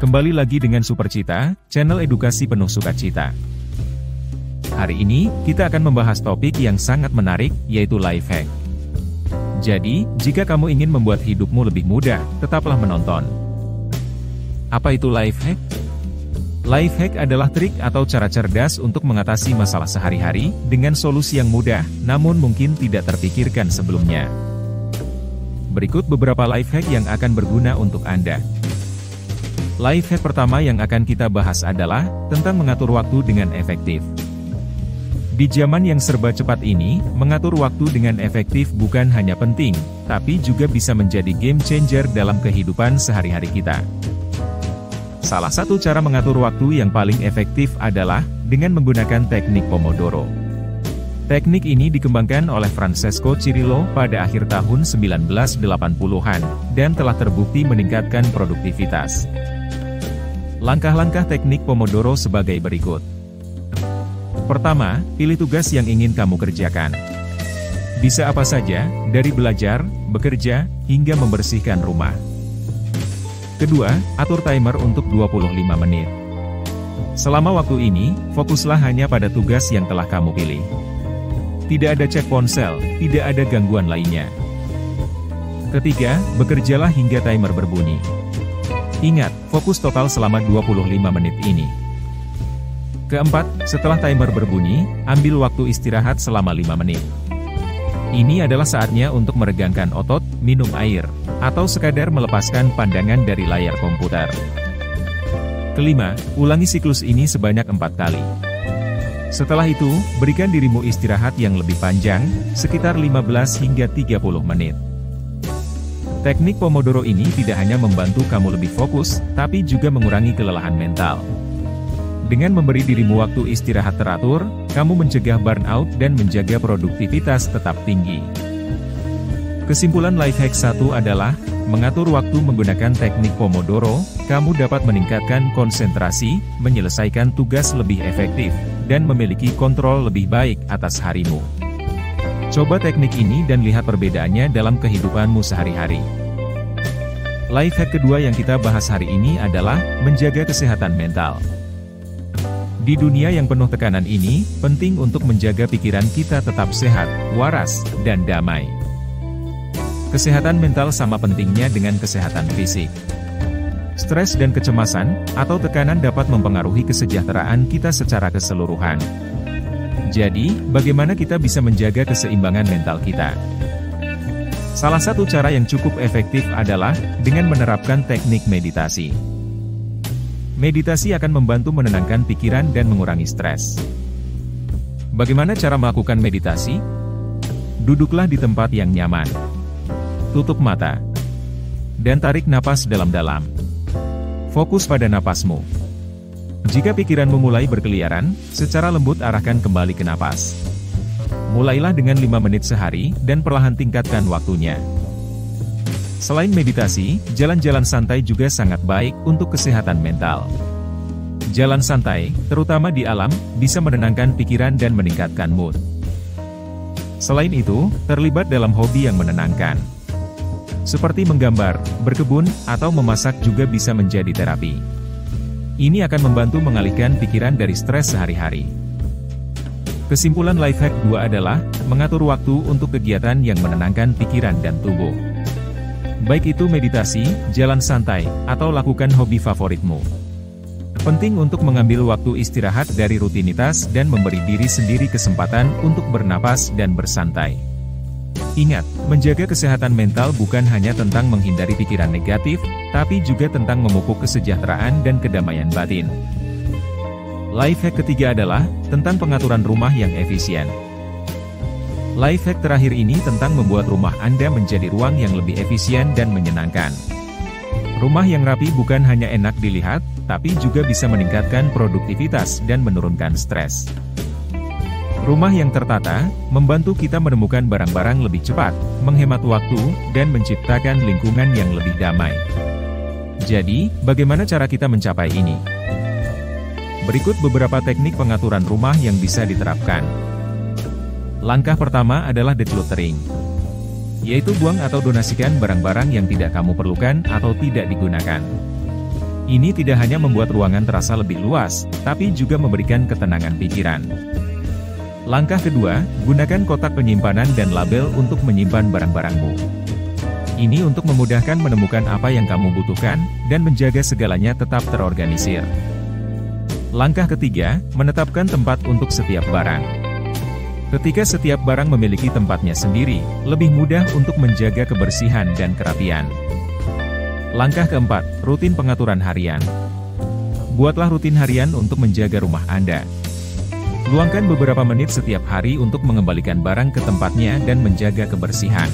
Kembali lagi dengan Supercita, channel edukasi penuh sukacita. Hari ini, kita akan membahas topik yang sangat menarik, yaitu life hack. Jadi, jika kamu ingin membuat hidupmu lebih mudah, tetaplah menonton. Apa itu life hack? Life hack adalah trik atau cara cerdas untuk mengatasi masalah sehari-hari, dengan solusi yang mudah, namun mungkin tidak terpikirkan sebelumnya. Berikut beberapa life hack yang akan berguna untuk Anda. Life hack pertama yang akan kita bahas adalah tentang mengatur waktu dengan efektif. Di zaman yang serba cepat ini, mengatur waktu dengan efektif bukan hanya penting, tapi juga bisa menjadi game changer dalam kehidupan sehari-hari kita. Salah satu cara mengatur waktu yang paling efektif adalah dengan menggunakan teknik Pomodoro. Teknik ini dikembangkan oleh Francesco Cirillo pada akhir tahun 1980-an, dan telah terbukti meningkatkan produktivitas. Langkah-langkah teknik Pomodoro sebagai berikut. Pertama, pilih tugas yang ingin kamu kerjakan. Bisa apa saja, dari belajar, bekerja, hingga membersihkan rumah. Kedua, atur timer untuk 25 menit. Selama waktu ini, fokuslah hanya pada tugas yang telah kamu pilih. Tidak ada cek ponsel, tidak ada gangguan lainnya. Ketiga, bekerjalah hingga timer berbunyi. Ingat, fokus total selama 25 menit ini. Keempat, setelah timer berbunyi, ambil waktu istirahat selama 5 menit. Ini adalah saatnya untuk meregangkan otot, minum air, atau sekadar melepaskan pandangan dari layar komputer. Kelima, ulangi siklus ini sebanyak 4 kali. Setelah itu, berikan dirimu istirahat yang lebih panjang, sekitar 15 hingga 30 menit. Teknik Pomodoro ini tidak hanya membantu kamu lebih fokus, tapi juga mengurangi kelelahan mental. Dengan memberi dirimu waktu istirahat teratur, kamu mencegah burnout dan menjaga produktivitas tetap tinggi. Kesimpulan life hack 1 adalah, mengatur waktu menggunakan teknik Pomodoro, kamu dapat meningkatkan konsentrasi, menyelesaikan tugas lebih efektif, dan memiliki kontrol lebih baik atas harimu. Coba teknik ini dan lihat perbedaannya dalam kehidupanmu sehari-hari. Life hack kedua yang kita bahas hari ini adalah, menjaga kesehatan mental. Di dunia yang penuh tekanan ini, penting untuk menjaga pikiran kita tetap sehat, waras, dan damai. Kesehatan mental sama pentingnya dengan kesehatan fisik. Stres dan kecemasan, atau tekanan dapat mempengaruhi kesejahteraan kita secara keseluruhan. Jadi, bagaimana kita bisa menjaga keseimbangan mental kita? Salah satu cara yang cukup efektif adalah dengan menerapkan teknik meditasi. Meditasi akan membantu menenangkan pikiran dan mengurangi stres. Bagaimana cara melakukan meditasi? Duduklah di tempat yang nyaman. Tutup mata. Dan tarik napas dalam-dalam. Fokus pada napasmu. Jika pikiranmu mulai berkeliaran, secara lembut arahkan kembali ke napas. Mulailah dengan 5 menit sehari, dan perlahan tingkatkan waktunya. Selain meditasi, jalan-jalan santai juga sangat baik untuk kesehatan mental. Jalan santai, terutama di alam, bisa menenangkan pikiran dan meningkatkan mood. Selain itu, terlibat dalam hobi yang menenangkan. Seperti menggambar, berkebun, atau memasak juga bisa menjadi terapi. Ini akan membantu mengalihkan pikiran dari stres sehari-hari. Kesimpulan life hack 2 adalah, mengatur waktu untuk kegiatan yang menenangkan pikiran dan tubuh. Baik itu meditasi, jalan santai, atau lakukan hobi favoritmu. Penting untuk mengambil waktu istirahat dari rutinitas dan memberi diri sendiri kesempatan untuk bernapas dan bersantai. Ingat, menjaga kesehatan mental bukan hanya tentang menghindari pikiran negatif, tapi juga tentang memupuk kesejahteraan dan kedamaian batin. Life hack ketiga adalah, tentang pengaturan rumah yang efisien. Life hack terakhir ini tentang membuat rumah Anda menjadi ruang yang lebih efisien dan menyenangkan. Rumah yang rapi bukan hanya enak dilihat, tapi juga bisa meningkatkan produktivitas dan menurunkan stres. Rumah yang tertata, membantu kita menemukan barang-barang lebih cepat, menghemat waktu, dan menciptakan lingkungan yang lebih damai. Jadi, bagaimana cara kita mencapai ini? Berikut beberapa teknik pengaturan rumah yang bisa diterapkan. Langkah pertama adalah decluttering, yaitu buang atau donasikan barang-barang yang tidak kamu perlukan atau tidak digunakan. Ini tidak hanya membuat ruangan terasa lebih luas, tapi juga memberikan ketenangan pikiran. Langkah kedua, gunakan kotak penyimpanan dan label untuk menyimpan barang-barangmu. Ini untuk memudahkan menemukan apa yang kamu butuhkan, dan menjaga segalanya tetap terorganisir. Langkah ketiga, menetapkan tempat untuk setiap barang. Ketika setiap barang memiliki tempatnya sendiri, lebih mudah untuk menjaga kebersihan dan kerapian. Langkah keempat, rutin pengaturan harian. Buatlah rutin harian untuk menjaga rumah Anda. Luangkan beberapa menit setiap hari untuk mengembalikan barang ke tempatnya dan menjaga kebersihan.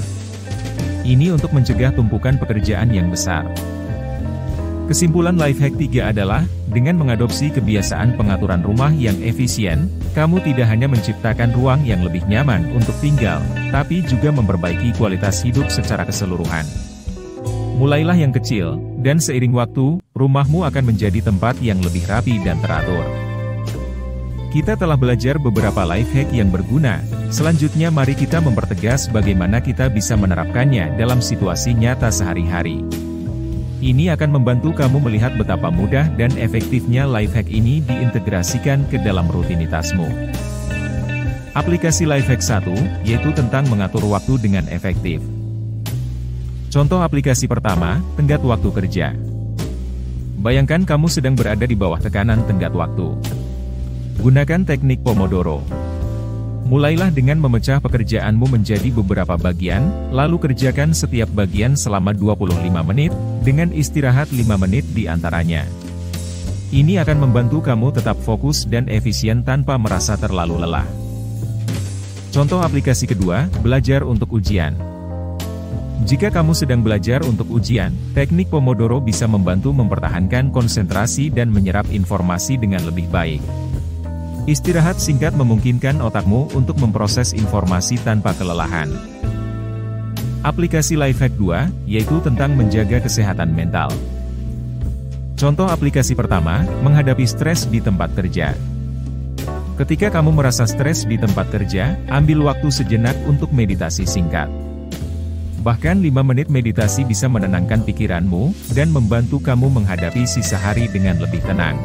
Ini untuk mencegah tumpukan pekerjaan yang besar. Kesimpulan Lifehack 3 adalah, dengan mengadopsi kebiasaan pengaturan rumah yang efisien, kamu tidak hanya menciptakan ruang yang lebih nyaman untuk tinggal, tapi juga memperbaiki kualitas hidup secara keseluruhan. Mulailah yang kecil, dan seiring waktu, rumahmu akan menjadi tempat yang lebih rapi dan teratur. Kita telah belajar beberapa lifehack yang berguna, selanjutnya mari kita mempertegas bagaimana kita bisa menerapkannya dalam situasi nyata sehari-hari. Ini akan membantu kamu melihat betapa mudah dan efektifnya lifehack ini diintegrasikan ke dalam rutinitasmu. Aplikasi Lifehack 1, yaitu tentang mengatur waktu dengan efektif. Contoh aplikasi pertama, tenggat waktu kerja. Bayangkan kamu sedang berada di bawah tekanan tenggat waktu. Gunakan teknik Pomodoro. Mulailah dengan memecah pekerjaanmu menjadi beberapa bagian, lalu kerjakan setiap bagian selama 25 menit, dengan istirahat 5 menit di antaranya. Ini akan membantu kamu tetap fokus dan efisien tanpa merasa terlalu lelah. Contoh aplikasi kedua, belajar untuk ujian. Jika kamu sedang belajar untuk ujian, teknik Pomodoro bisa membantu mempertahankan konsentrasi dan menyerap informasi dengan lebih baik. Istirahat singkat memungkinkan otakmu untuk memproses informasi tanpa kelelahan. Aplikasi Lifehack 2, yaitu tentang menjaga kesehatan mental. Contoh aplikasi pertama, menghadapi stres di tempat kerja. Ketika kamu merasa stres di tempat kerja, ambil waktu sejenak untuk meditasi singkat. Bahkan 5 menit meditasi bisa menenangkan pikiranmu, dan membantu kamu menghadapi sisa hari dengan lebih tenang.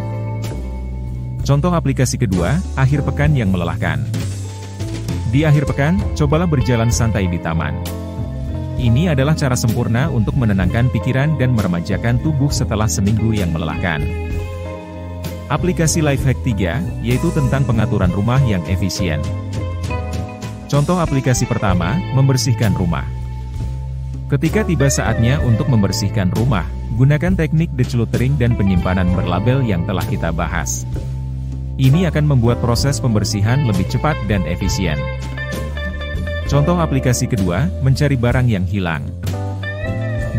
Contoh aplikasi kedua, akhir pekan yang melelahkan. Di akhir pekan, cobalah berjalan santai di taman. Ini adalah cara sempurna untuk menenangkan pikiran dan meremajakan tubuh setelah seminggu yang melelahkan. Aplikasi Lifehack 3, yaitu tentang pengaturan rumah yang efisien. Contoh aplikasi pertama, membersihkan rumah. Ketika tiba saatnya untuk membersihkan rumah, gunakan teknik decluttering dan penyimpanan berlabel yang telah kita bahas. Ini akan membuat proses pembersihan lebih cepat dan efisien. Contoh aplikasi kedua, mencari barang yang hilang.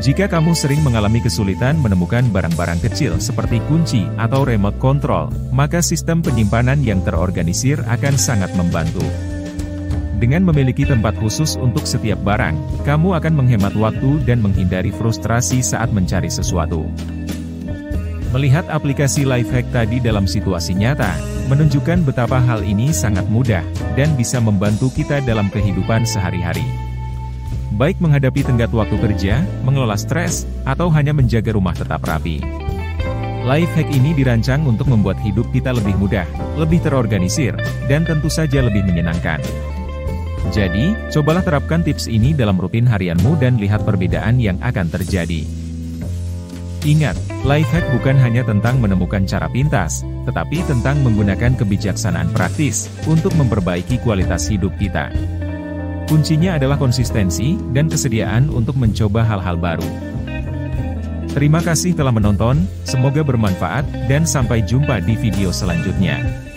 Jika kamu sering mengalami kesulitan menemukan barang-barang kecil seperti kunci atau remote control, maka sistem penyimpanan yang terorganisir akan sangat membantu. Dengan memiliki tempat khusus untuk setiap barang, kamu akan menghemat waktu dan menghindari frustrasi saat mencari sesuatu. Melihat aplikasi Lifehack tadi dalam situasi nyata, menunjukkan betapa hal ini sangat mudah, dan bisa membantu kita dalam kehidupan sehari-hari. Baik menghadapi tenggat waktu kerja, mengelola stres, atau hanya menjaga rumah tetap rapi. Lifehack ini dirancang untuk membuat hidup kita lebih mudah, lebih terorganisir, dan tentu saja lebih menyenangkan. Jadi, cobalah terapkan tips ini dalam rutin harianmu dan lihat perbedaan yang akan terjadi. Ingat, lifehack bukan hanya tentang menemukan cara pintas, tetapi tentang menggunakan kebijaksanaan praktis untuk memperbaiki kualitas hidup kita. Kuncinya adalah konsistensi dan kesediaan untuk mencoba hal-hal baru. Terima kasih telah menonton, semoga bermanfaat, dan sampai jumpa di video selanjutnya.